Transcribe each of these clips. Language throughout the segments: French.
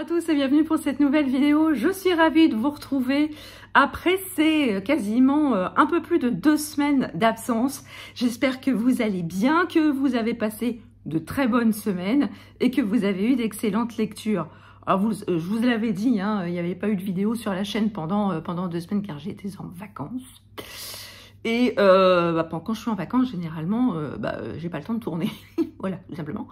Bonjour à tous et bienvenue pour cette nouvelle vidéo. Je suis ravie de vous retrouver après ces quasiment un peu plus de 2 semaines d'absence. J'espère que vous allez bien, que vous avez passé de très bonnes semaines et que vous avez eu d'excellentes lectures. Alors je vous l'avais dit, hein, il n'y avait pas eu de vidéo sur la chaîne pendant 2 semaines car j'étais en vacances. Et quand je suis en vacances, généralement, j'ai pas le temps de tourner. Voilà, tout simplement.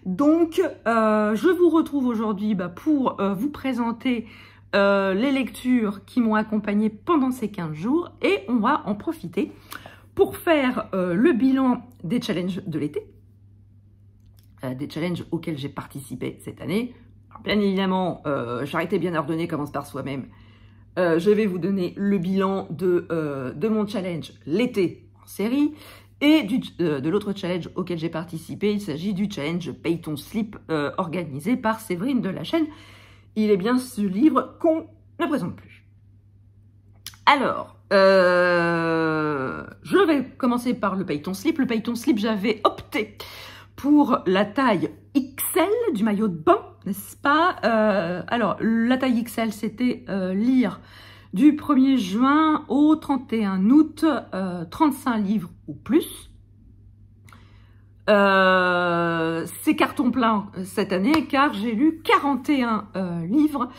Donc, je vous retrouve aujourd'hui pour vous présenter les lectures qui m'ont accompagnée pendant ces 15 jours. Et on va en profiter pour faire le bilan des challenges de l'été. Des challenges auxquels j'ai participé cette année. Alors, bien évidemment, Charité bien ordonnée commence par soi-même. Je vais vous donner le bilan de mon challenge l'été en série et de l'autre challenge auquel j'ai participé. Il s'agit du challenge Paye ton slip organisé par Séverine de la chaîne. Il est bien ce livre qu'on ne présente plus. Alors, je vais commencer par le Paye ton slip. Le Paye ton slip, j'avais opté pour la taille XL du maillot de bain, n'est-ce pas? Alors, la taille XL, c'était lire du 1er juin au 31 août, 35 livres ou plus. C'est carton plein cette année car j'ai lu 41 livres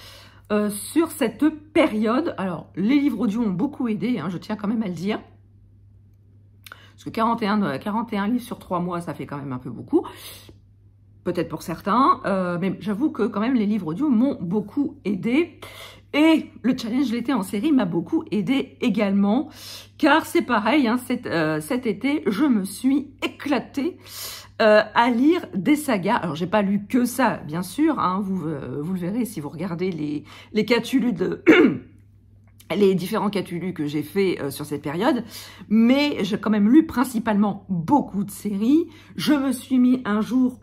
sur cette période. Alors, les livres audio ont beaucoup aidé, hein, je tiens quand même à le dire. Parce que 41 livres sur 3 mois, ça fait quand même un peu beaucoup. Peut-être pour certains, mais j'avoue que quand même les livres audio m'ont beaucoup aidé. Et le challenge l'été en série m'a beaucoup aidé également. Car c'est pareil, hein, cet été, je me suis éclatée à lire des sagas. Alors, j'ai pas lu que ça, bien sûr. Hein, vous le verrez si vous regardez les catulus de... les différents catulus que j'ai fait sur cette période, mais j'ai quand même lu principalement beaucoup de séries. Je me suis mis à jour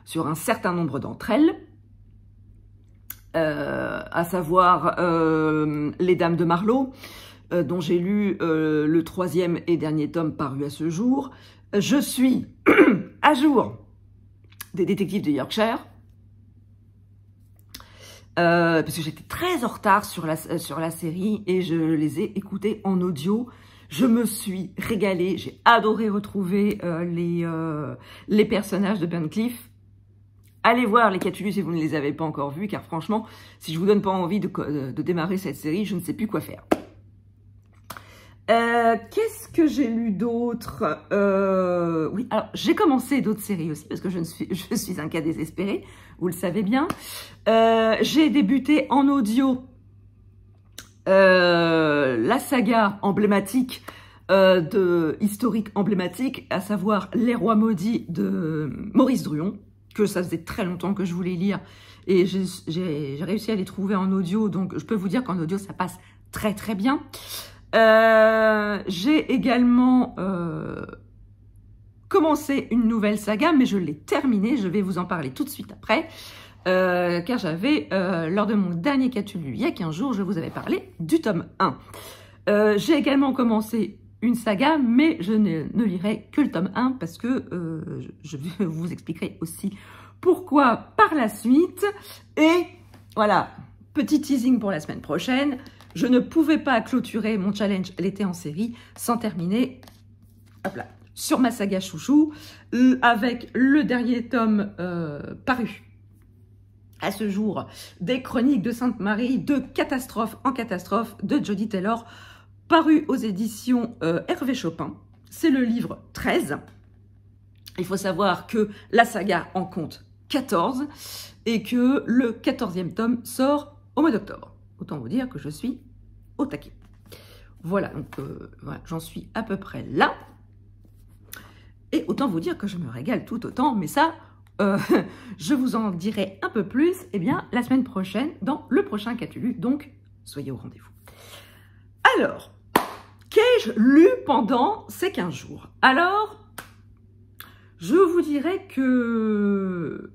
sur un certain nombre d'entre elles, à savoir Les Dames de Marlowe, dont j'ai lu le 3e et dernier tome paru à ce jour. Je suis à jour des Détectives de Yorkshire, parce que j'étais très en retard sur la série et je les ai écoutés en audio. Je me suis régalée, j'ai adoré retrouver les personnages de Burncliffe. Allez voir les catulus si vous ne les avez pas encore vus, car franchement, si je vous donne pas envie de démarrer cette série, je ne sais plus quoi faire. Qu'est-ce que j'ai lu d'autre? Oui, alors j'ai commencé d'autres séries aussi, parce que je suis un cas désespéré, vous le savez bien. J'ai débuté en audio la saga emblématique, historique emblématique, à savoir Les Rois Maudits de Maurice Druon, que ça faisait très longtemps que je voulais lire, et j'ai réussi à les trouver en audio, donc je peux vous dire qu'en audio ça passe très très bien. J'ai également commencé une nouvelle saga, mais je l'ai terminée, je vais vous en parler tout de suite après, car j'avais, lors de mon dernier catulu il y a 15 jours, je vous avais parlé du tome 1. J'ai également commencé une saga, mais je ne lirai que le tome 1, parce que je vous expliquerai aussi pourquoi par la suite. Et voilà, petit teasing pour la semaine prochaine. Je ne pouvais pas clôturer mon challenge l'été en série sans terminer, hop là, sur ma saga chouchou, avec le dernier tome paru à ce jour des Chroniques de Sainte-Marie, de Catastrophe en Catastrophe de Jody Taylor, paru aux éditions Hervé Chopin. C'est le livre 13. Il faut savoir que la saga en compte 14 et que le 14e tome sort au mois d'octobre. Autant vous dire que je suis au taquet. Voilà, donc voilà, j'en suis à peu près là. Et autant vous dire que je me régale tout autant, mais ça, je vous en dirai un peu plus la semaine prochaine dans le prochain catulu, donc soyez au rendez-vous. Alors, qu'ai-je lu pendant ces 15 jours? Alors, je vous dirais que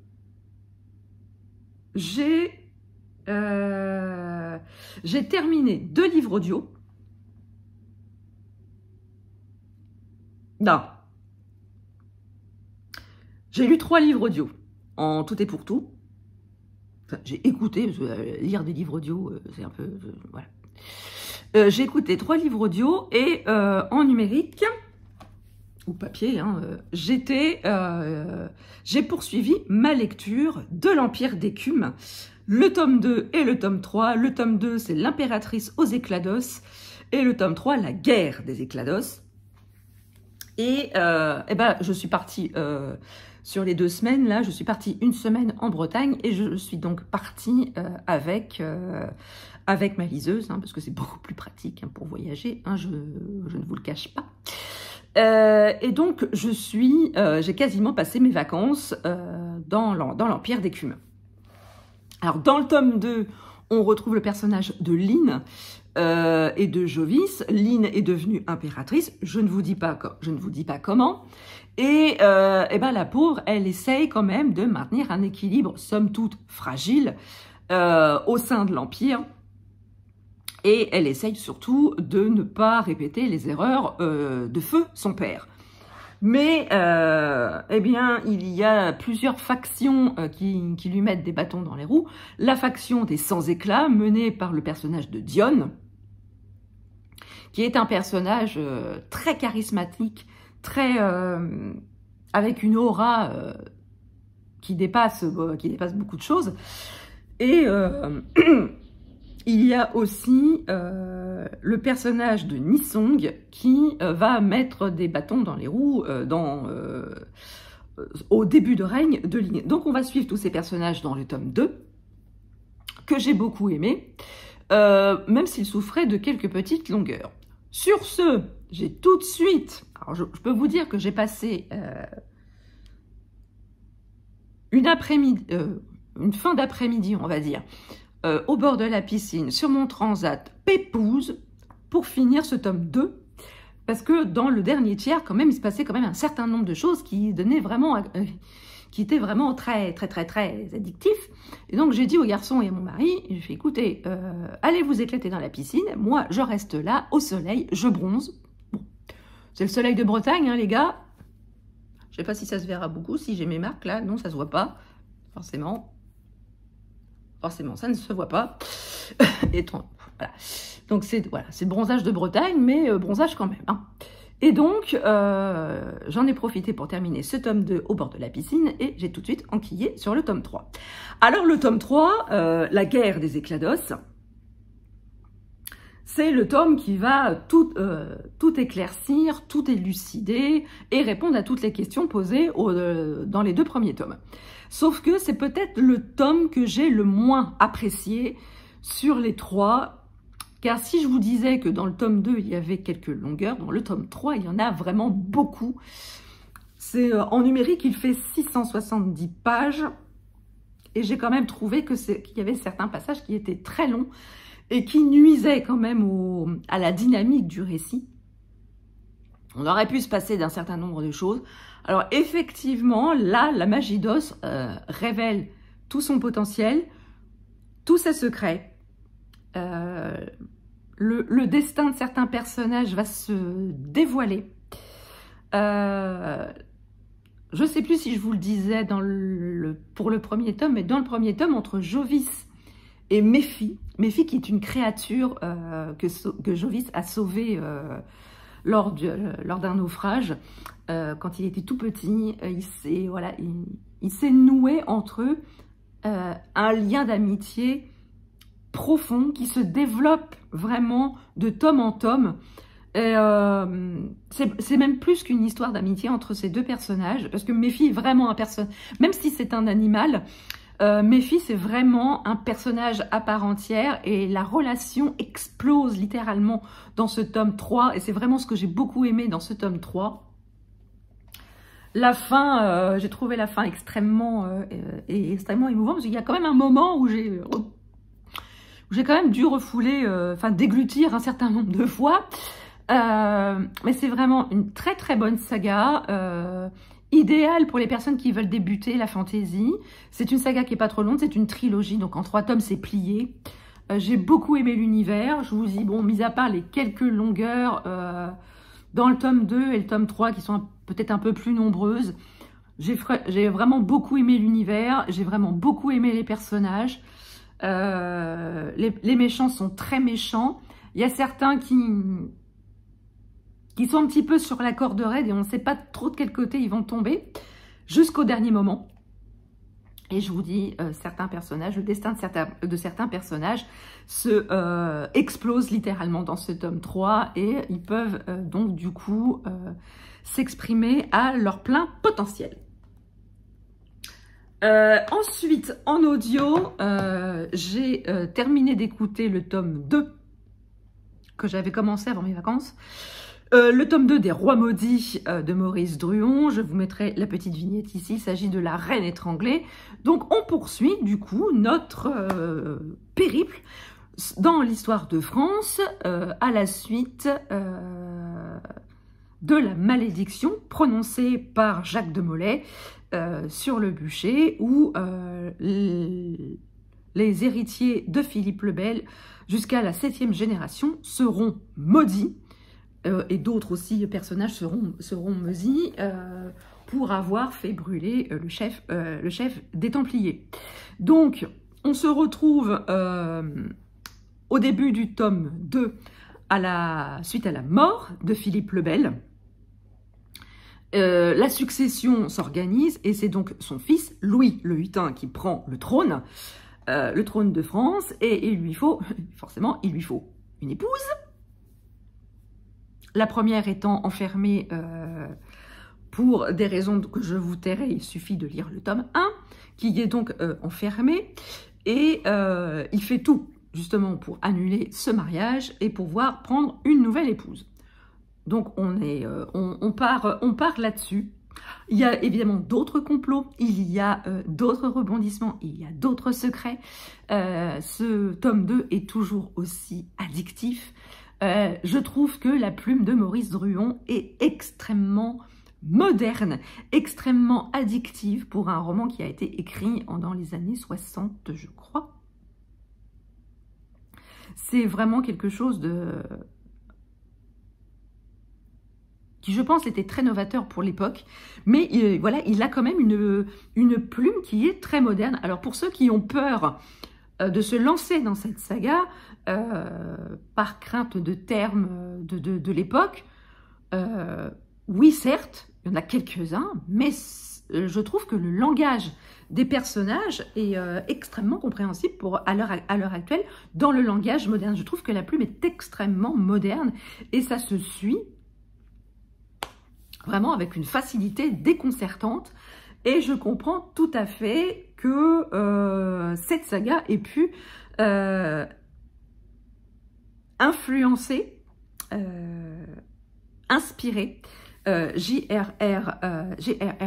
j'ai terminé 2 livres audio. Non. J'ai lu 3 livres audio. en tout et pour tout. Enfin, j'ai écouté, parce que lire des livres audio, c'est un peu... voilà. J'ai écouté 3 livres audio et en numérique, ou papier, hein, j'ai poursuivi ma lecture de l'Empire d'écume, le tome 2 et le tome 3. Le tome 2, c'est l'impératrice aux éclados, et le tome 3, la guerre des éclados. Et ben, je suis partie sur les 2 semaines, là, je suis partie 1 semaine en Bretagne, et je suis donc partie avec ma liseuse, hein, parce que c'est beaucoup plus pratique hein, pour voyager, hein, je ne vous le cache pas. Et donc, j'ai quasiment passé mes vacances dans l'Empire d'écume. Alors, dans le tome 2, on retrouve le personnage de Lynn et de Jovis. Lynn est devenue impératrice, je ne vous dis pas comment. Et ben, la pauvre, elle essaye quand même de maintenir un équilibre, somme toute fragile, au sein de l'Empire. Et elle essaye surtout de ne pas répéter les erreurs de Feu, son père. Mais, eh bien, il y a plusieurs factions qui lui mettent des bâtons dans les roues. La faction des sans-éclat, menée par le personnage de Dionne, qui est un personnage très charismatique, très avec une aura qui dépasse beaucoup de choses. Et il y a aussi le personnage de Nisong qui va mettre des bâtons dans les roues au début de règne de Lynn. Donc on va suivre tous ces personnages dans le tome 2, que j'ai beaucoup aimé, même s'il souffrait de quelques petites longueurs. Sur ce, j'ai tout de suite... Alors je peux vous dire que j'ai passé une fin d'après-midi, on va dire, au bord de la piscine, sur mon transat pépouze, pour finir ce tome 2, parce que dans le dernier tiers, quand même, il se passait quand même un certain nombre de choses qui donnaient vraiment, qui étaient vraiment très addictifs. Et donc j'ai dit aux garçons et à mon mari, j'ai fait écoutez, allez vous éclater dans la piscine, moi je reste là, au soleil, je bronze. Bon, c'est le soleil de Bretagne, hein, les gars. Je sais pas si ça se verra beaucoup, si j'ai mes marques là, non ça se voit pas, forcément. Forcément, ça ne se voit pas. Et voilà. Donc, c'est le bronzage de Bretagne, mais bronzage quand même. Hein. Et donc, j'en ai profité pour terminer ce tome 2 au bord de la piscine, et j'ai tout de suite enquillé sur le tome 3. Alors, le tome 3, la guerre des éclados, c'est le tome qui va tout éclaircir, tout élucider, et répondre à toutes les questions posées dans les 2 premiers tomes. Sauf que c'est peut-être le tome que j'ai le moins apprécié sur les 3, car si je vous disais que dans le tome 2, il y avait quelques longueurs, dans le tome 3, il y en a vraiment beaucoup. C'est en numérique, il fait 670 pages, et j'ai quand même trouvé qu'il y avait certains passages qui étaient très longs, et qui nuisaient quand même à la dynamique du récit. On aurait pu se passer d'un certain nombre de choses. Alors effectivement, là, la magie d'Oz révèle tout son potentiel, tous ses secrets. Le destin de certains personnages va se dévoiler. Je ne sais plus si je vous le disais pour le premier tome, mais dans le premier tome, entre Jovis et Méphi qui est une créature que Jovis a sauvée lors d'un naufrage, quand il était tout petit, il s'est noué entre eux un lien d'amitié profond qui se développe vraiment de tome en tome. C'est même plus qu'une histoire d'amitié entre ces 2 personnages, parce que Méphi est vraiment un personnage, même si c'est un animal, Méphi c'est vraiment un personnage à part entière, et la relation explose littéralement dans ce tome 3, et c'est vraiment ce que j'ai beaucoup aimé dans ce tome 3. La fin, j'ai trouvé la fin extrêmement émouvante, parce qu'il y a quand même un moment où j'ai quand même dû refouler, déglutir un certain nombre de fois. Mais c'est vraiment une très bonne saga, idéale pour les personnes qui veulent débuter la fantasy. C'est une saga qui est pas trop longue, c'est une trilogie, donc en 3 tomes c'est plié. J'ai beaucoup aimé l'univers, je vous dis, bon, mis à part les quelques longueurs dans le tome 2 et le tome 3 qui sont peut-être un peu plus nombreuses, J'ai vraiment beaucoup aimé l'univers, j'ai vraiment beaucoup aimé les personnages. Les méchants sont très méchants. Il y a certains qui sont un petit peu sur la corde raide et on ne sait pas trop de quel côté ils vont tomber jusqu'au dernier moment. Et je vous dis, certains personnages, le destin de certains personnages se explose littéralement dans ce tome 3 et ils peuvent donc du coup s'exprimer à leur plein potentiel. Ensuite, en audio, j'ai terminé d'écouter le tome 2 que j'avais commencé avant mes vacances. Le tome 2 des Rois Maudits de Maurice Druon. Je vous mettrai la petite vignette ici. Il s'agit de la Reine étranglée. Donc, on poursuit du coup notre périple dans l'histoire de France à la suite de la malédiction prononcée par Jacques de Molay sur le bûcher où les héritiers de Philippe le Bel jusqu'à la 7e génération seront maudits et d'autres aussi personnages seront maudits pour avoir fait brûler le chef des Templiers. Donc on se retrouve au début du tome 2 suite à la mort de Philippe le Bel. La succession s'organise et c'est donc son fils, Louis le Hutin, qui prend le trône de France et il lui faut une épouse. La première étant enfermée pour des raisons que je vous tairai, il suffit de lire le tome 1, qui est donc enfermé et il fait tout justement pour annuler ce mariage et pouvoir prendre une nouvelle épouse. Donc on part là-dessus. Il y a évidemment d'autres complots, il y a d'autres rebondissements, il y a d'autres secrets. Ce tome 2 est toujours aussi addictif. Je trouve que la plume de Maurice Druon est extrêmement moderne, extrêmement addictive pour un roman qui a été écrit dans les années 60, je crois. C'est vraiment quelque chose qui, je pense, était très novateur pour l'époque, mais voilà, il a quand même une plume qui est très moderne. Alors pour ceux qui ont peur de se lancer dans cette saga, par crainte de termes de l'époque, oui certes, il y en a quelques-uns, mais je trouve que le langage des personnages est extrêmement compréhensible à l'heure actuelle dans le langage moderne. Je trouve que la plume est extrêmement moderne et ça se suit vraiment avec une facilité déconcertante. Et je comprends tout à fait que cette saga ait pu influencer, inspirer J.R.R.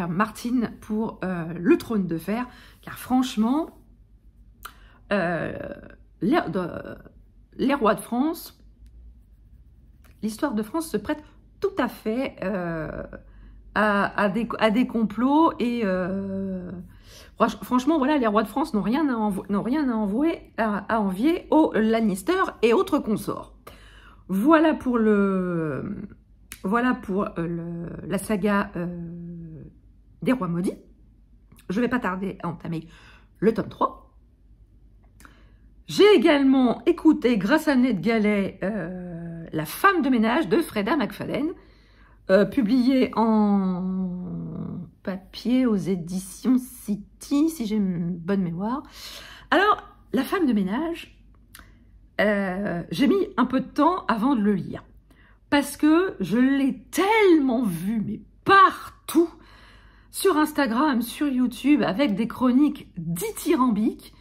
Martin pour Le Trône de Fer, car franchement, les rois de France, l'histoire de France se prête tout à fait à des complots et franchement, voilà, les rois de France n'ont rien à envier aux Lannister et autres consorts. Voilà pour la saga des Rois Maudits. Je ne vais pas tarder à entamer le tome 3. J'ai également écouté, grâce à Ned Gallet, La femme de ménage de Freda McFadden, publié en papier aux éditions City, si j'ai une bonne mémoire. Alors, La femme de ménage, j'ai mis un peu de temps avant de le lire, parce que je l'ai tellement vu, mais partout, sur Instagram, sur YouTube, avec des chroniques dithyrambiques,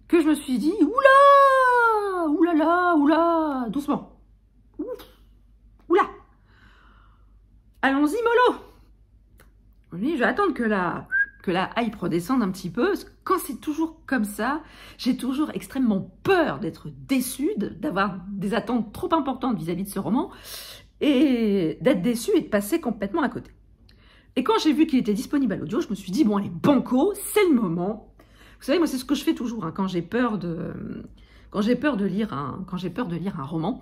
que je me suis dit, oula, oulala, oula, doucement, oula, allons-y mollo. Oui, je vais attendre que la hype redescende un petit peu, parce que quand c'est toujours comme ça, j'ai toujours extrêmement peur d'être déçue, d'avoir des attentes trop importantes vis-à-vis de ce roman, et d'être déçue et de passer complètement à côté. Et quand j'ai vu qu'il était disponible à l'audio, je me suis dit, bon allez, banco, c'est le moment. Vous savez, moi c'est ce que je fais toujours, hein, quand j'ai peur de lire un roman,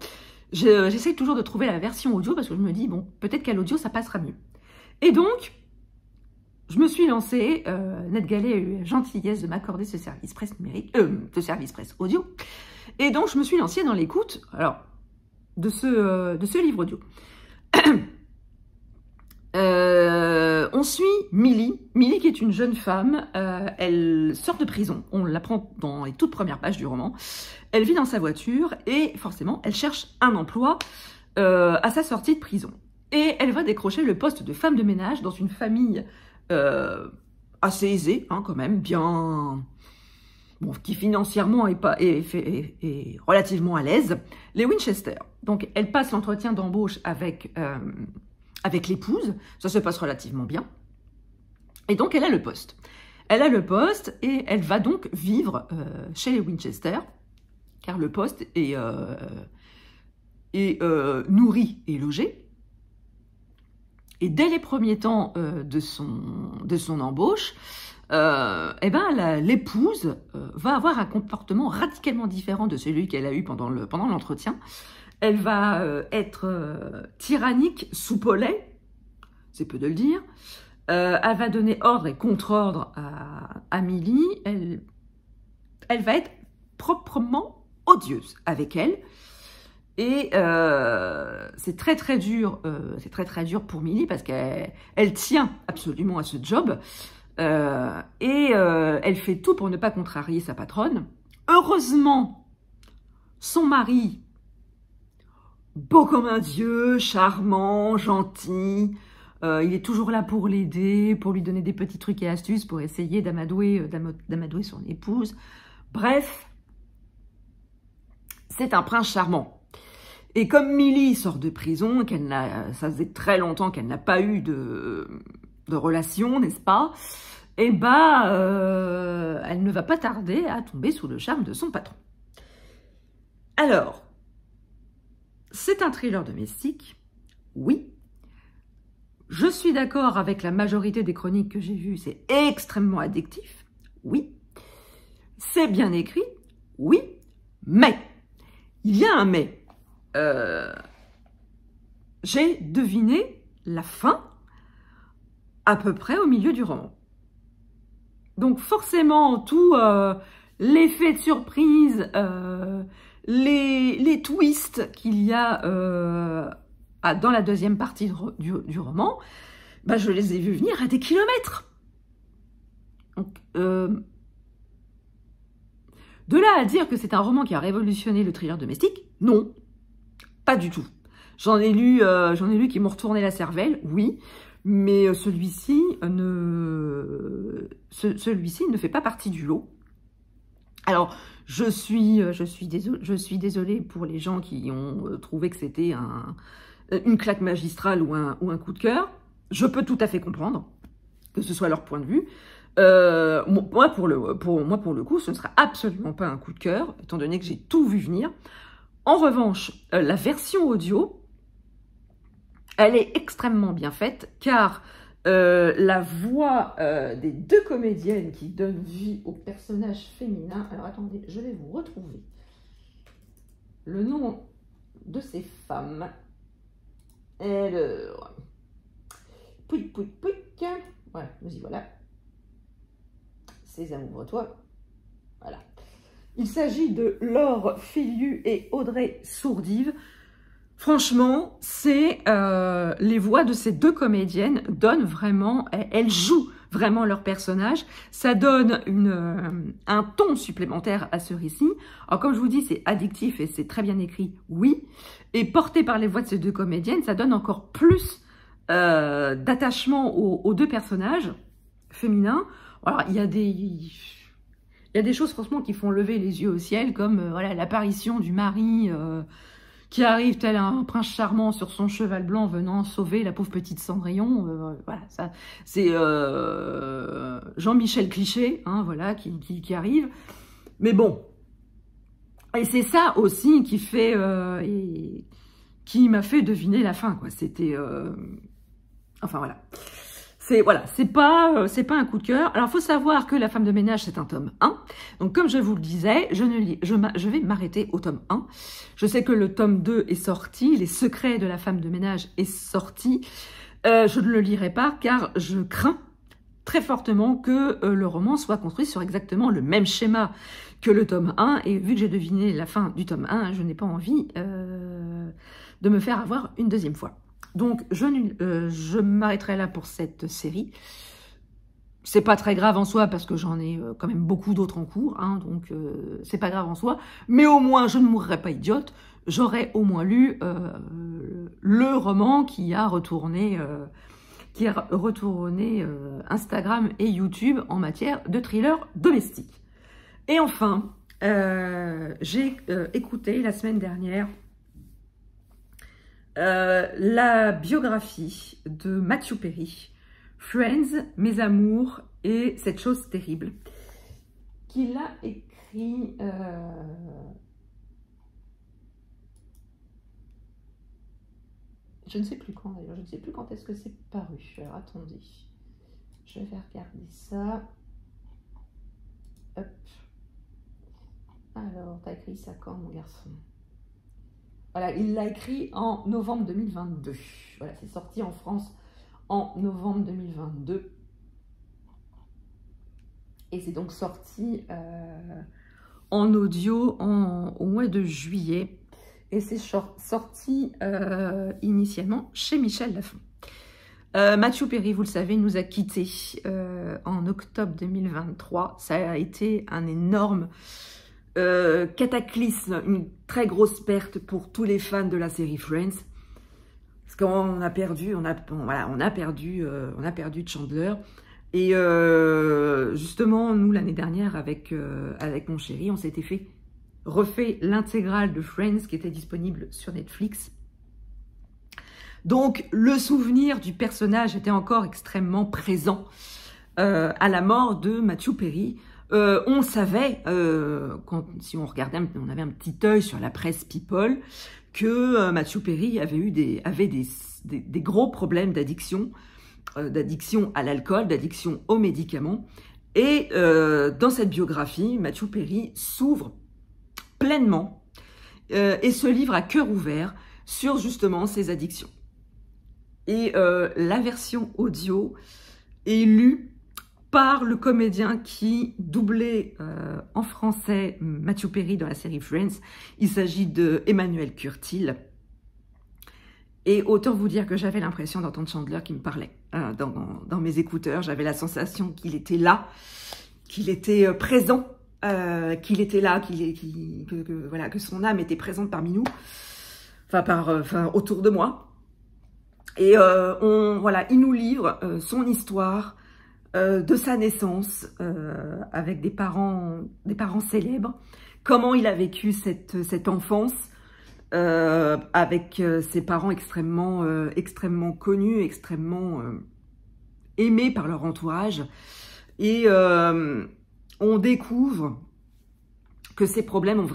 j'essaye toujours de trouver la version audio, parce que je me dis, bon, peut-être qu'à l'audio, ça passera mieux. Et donc, je me suis lancée, NetGalley a eu la gentillesse de m'accorder ce service presse numérique, ce service presse audio, et donc je me suis lancée dans l'écoute, alors, de ce livre audio. On suit Millie qui est une jeune femme, elle sort de prison, on l'apprend dans les toutes premières pages du roman, elle vit dans sa voiture et forcément elle cherche un emploi à sa sortie de prison. Et elle va décrocher le poste de femme de ménage dans une famille assez aisée, hein, quand même, bien... Bon, qui financièrement est relativement à l'aise, les Winchester. Donc, elle passe l'entretien d'embauche avec l'épouse, ça se passe relativement bien. Et donc, elle a le poste. Elle a le poste et elle va donc vivre chez les Winchester, car le poste est nourri et logé. Et dès les premiers temps de son embauche, l'épouse va avoir un comportement radicalement différent de celui qu'elle a eu pendant l'entretien. Elle va être tyrannique, soupolée, c'est peu de le dire. Elle va donner ordre et contre-ordre à Millie. Elle va être proprement odieuse avec elle. Et c'est très très dur pour Millie parce qu'elle tient absolument à ce job. Elle fait tout pour ne pas contrarier sa patronne. Heureusement, son mari, beau comme un dieu, charmant, gentil, il est toujours là pour l'aider, pour lui donner des petits trucs et astuces, pour essayer d'amadouer son épouse. Bref, c'est un prince charmant. Et comme Millie sort de prison, ça faisait très longtemps qu'elle n'a pas eu de relation, n'est-ce pas? Eh ben, elle ne va pas tarder à tomber sous le charme de son patron. Alors, c'est un thriller domestique, oui. Je suis d'accord avec la majorité des chroniques que j'ai vues, c'est extrêmement addictif, oui. C'est bien écrit, oui. Mais, il y a un mais. J'ai deviné la fin à peu près au milieu du roman. Donc forcément, tout l'effet de surprise, les twists qu'il y a dans la deuxième partie du roman, bah, je les ai vus venir à des kilomètres. Donc, de là à dire que c'est un roman qui a révolutionné le thriller domestique, non, pas du tout. J'en ai lu qui m'ont retourné la cervelle, oui. Mais celui-ci ne fait pas partie du lot. Alors, je suis désolée pour les gens qui ont trouvé que c'était une claque magistrale ou un coup de cœur. Je peux tout à fait comprendre que ce soit leur point de vue. Moi, pour le coup, ce ne sera absolument pas un coup de cœur, étant donné que j'ai tout vu venir. En revanche, la version audio, elle est extrêmement bien faite, car la voix des deux comédiennes qui donnent vie au personnage féminin... Alors attendez, je vais vous retrouver le nom de ces femmes. Alors... Pouic, pouic, pouic. Voilà, nous y voilà. Sésame, ouvre-toi. Voilà. Il s'agit de Laure Filiu et Audrey Sourdive. Franchement, les voix de ces deux comédiennes donnent vraiment, elles jouent vraiment leur personnage. Ça donne un ton supplémentaire à ce récit. Alors comme je vous dis, c'est addictif et c'est très bien écrit, oui. Et porté par les voix de ces deux comédiennes, ça donne encore plus d'attachement aux deux personnages féminins. Alors il y a des choses franchement qui font lever les yeux au ciel, comme voilà, l'apparition du mari qui arrive tel un prince charmant sur son cheval blanc venant sauver la pauvre petite Cendrillon. Voilà, ça c'est Jean-Michel Cliché, hein, voilà, qui arrive. Mais bon, et c'est ça aussi qui fait qui m'a fait deviner la fin, quoi. C'était enfin voilà. C'est pas un coup de cœur. Alors, il faut savoir que La femme de ménage, c'est un tome 1. Donc, comme je vous le disais, je vais m'arrêter au tome 1. Je sais que le tome 2 est sorti. Les secrets de la femme de ménage est sorti. Je ne le lirai pas car je crains très fortement que le roman soit construit sur exactement le même schéma que le tome 1, et vu que j'ai deviné la fin du tome 1, je n'ai pas envie de me faire avoir une deuxième fois. Donc je m'arrêterai là pour cette série. C'est pas très grave en soi parce que j'en ai quand même beaucoup d'autres en cours, hein, donc c'est pas grave en soi, mais au moins je ne mourrai pas idiote, j'aurai au moins lu le roman qui a retourné Instagram et YouTube en matière de thriller domestique. Et enfin, j'ai écouté la semaine dernière la biographie de Matthew Perry, Friends, Mes amours et cette chose terrible, qu'il a écrit je ne sais plus quand d'ailleurs, je ne sais plus quand est-ce que c'est paru. Alors attendez, je vais regarder ça. Hop. Alors, t'as écrit ça quand, mon garçon? Voilà, il l'a écrit en novembre 2022. Voilà, c'est sorti en France en novembre 2022. Et c'est donc sorti en audio au mois de juillet. Et c'est sorti initialement chez Michel Lafon. Matthew Perry, vous le savez, nous a quittés en octobre 2023. Ça a été un énorme cataclysme, une très grosse perte pour tous les fans de la série Friends. Parce qu'on a perdu, on a perdu Chandler. Et justement, nous, l'année dernière, avec mon chéri, on s'était refait l'intégrale de Friends qui était disponible sur Netflix. Donc, le souvenir du personnage était encore extrêmement présent à la mort de Matthew Perry. On savait, si on regardait, on avait un petit œil sur la presse People, que Matthew Perry avait des gros problèmes d'addiction à l'alcool, d'addiction aux médicaments. Et dans cette biographie, Matthew Perry s'ouvre pleinement et se livre à cœur ouvert sur justement ses addictions. Et la version audio est lue par le comédien qui doublait en français Matthew Perry dans la série Friends. Il s'agit de Emmanuel Curtil. Et autant vous dire que j'avais l'impression d'entendre Chandler qui me parlait dans mes écouteurs. J'avais la sensation qu'il était là, qu'il était présent, qu'il était là, voilà, que son âme était présente parmi nous, autour de moi. Et voilà, il nous livre son histoire de sa naissance avec des parents célèbres, comment il a vécu cette enfance avec ses parents extrêmement connus, extrêmement aimés par leur entourage. Et on découvre que ces problèmes ont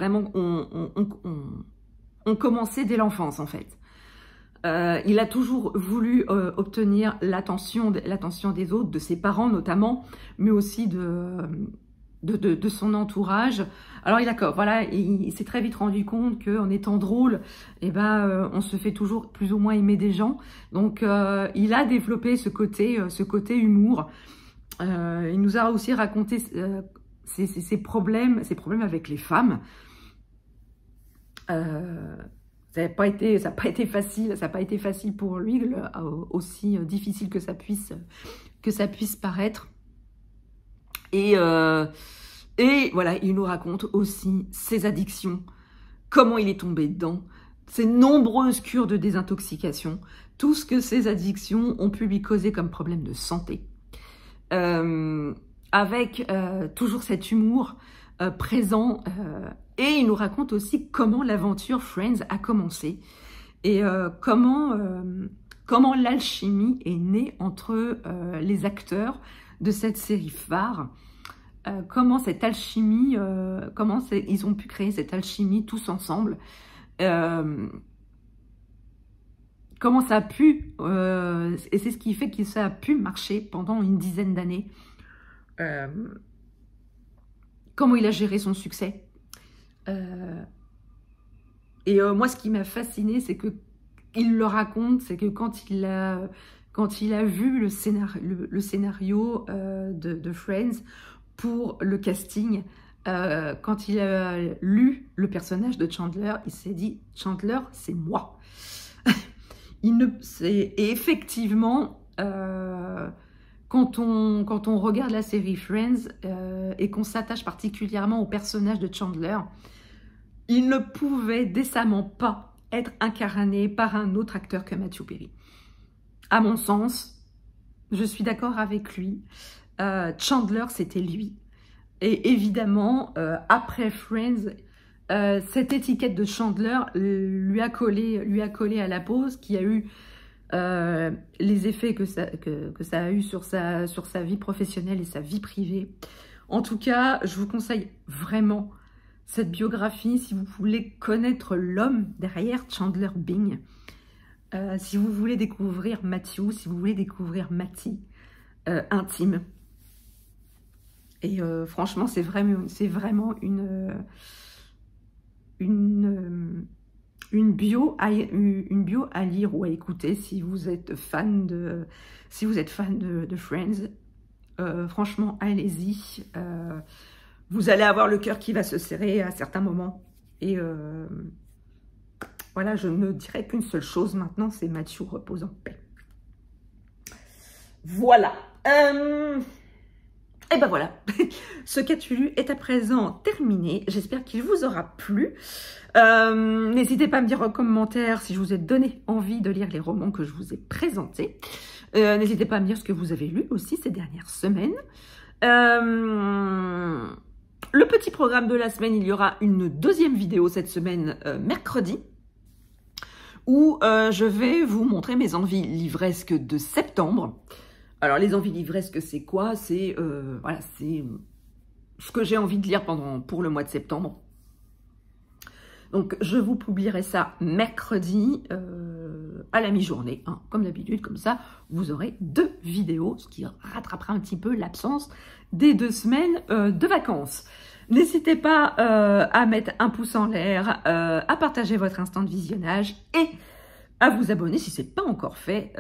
commencé dès l'enfance, en fait. Il a toujours voulu obtenir l'attention des autres, de ses parents notamment, mais aussi de son entourage. Alors il s'est très vite rendu compte qu'en étant drôle, on se fait toujours plus ou moins aimer des gens. Donc il a développé ce côté humour. Il nous a aussi raconté ses problèmes avec les femmes. Ça n'a pas été facile pour lui, aussi difficile que ça puisse paraître. Et voilà, il nous raconte aussi ses addictions, comment il est tombé dedans, ses nombreuses cures de désintoxication, tout ce que ces addictions ont pu lui causer comme problème de santé. Avec toujours cet humour présent, et il nous raconte aussi comment l'aventure Friends a commencé et comment l'alchimie est née entre les acteurs de cette série phare, comment cette alchimie, ils ont pu créer cette alchimie tous ensemble, comment ça a pu, et c'est ce qui fait que ça a pu marcher pendant une dizaine d'années, comment il a géré son succès. Et moi, ce qui m'a fascinée, c'est que il le raconte, c'est que quand quand il a vu le scénario de Friends pour le casting, quand il a lu le personnage de Chandler, il s'est dit « Chandler, c'est moi ». Et effectivement, quand on regarde la série Friends et qu'on s'attache particulièrement au personnage de Chandler, il ne pouvait décemment pas être incarné par un autre acteur que Matthew Perry. À mon sens, je suis d'accord avec lui, Chandler c'était lui. Et évidemment, après Friends, cette étiquette de Chandler lui a collé à la peau, ce qui a eu les effets que ça a eu sur sa vie professionnelle et sa vie privée. En tout cas, je vous conseille vraiment cette biographie si vous voulez connaître l'homme derrière Chandler Bing. Si vous voulez découvrir Matthew, si vous voulez découvrir Matty, intime. Et franchement, c'est vraiment une bio à lire ou à écouter si vous êtes fan de Friends. Franchement, allez-y. Vous allez avoir le cœur qui va se serrer à certains moments. Et voilà, je ne dirai qu'une seule chose maintenant, c'est Matthew repose en paix. Voilà. Et ben voilà, ce qu'a-tu lu est à présent terminé. J'espère qu'il vous aura plu. N'hésitez pas à me dire en commentaire si je vous ai donné envie de lire les romans que je vous ai présentés. N'hésitez pas à me dire ce que vous avez lu aussi ces dernières semaines. Le petit programme de la semaine, il y aura une deuxième vidéo cette semaine, mercredi, où je vais vous montrer mes envies livresques de septembre. Alors, les envies livresques, c'est quoi? C'est voilà, c'est ce que j'ai envie de lire pour le mois de septembre. Donc, je vous publierai ça mercredi à la mi-journée, hein, comme d'habitude. Comme ça, vous aurez 2 vidéos, ce qui rattrapera un petit peu l'absence des 2 semaines de vacances. N'hésitez pas à mettre un pouce en l'air, à partager votre instant de visionnage et à vous abonner si ce n'est pas encore fait.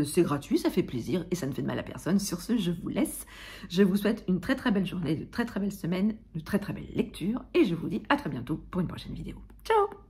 C'est gratuit, ça fait plaisir et ça ne fait de mal à personne. Sur ce, je vous laisse. Je vous souhaite une très très belle journée, de très très belles semaines, de très très belles lectures et je vous dis à très bientôt pour une prochaine vidéo. Ciao!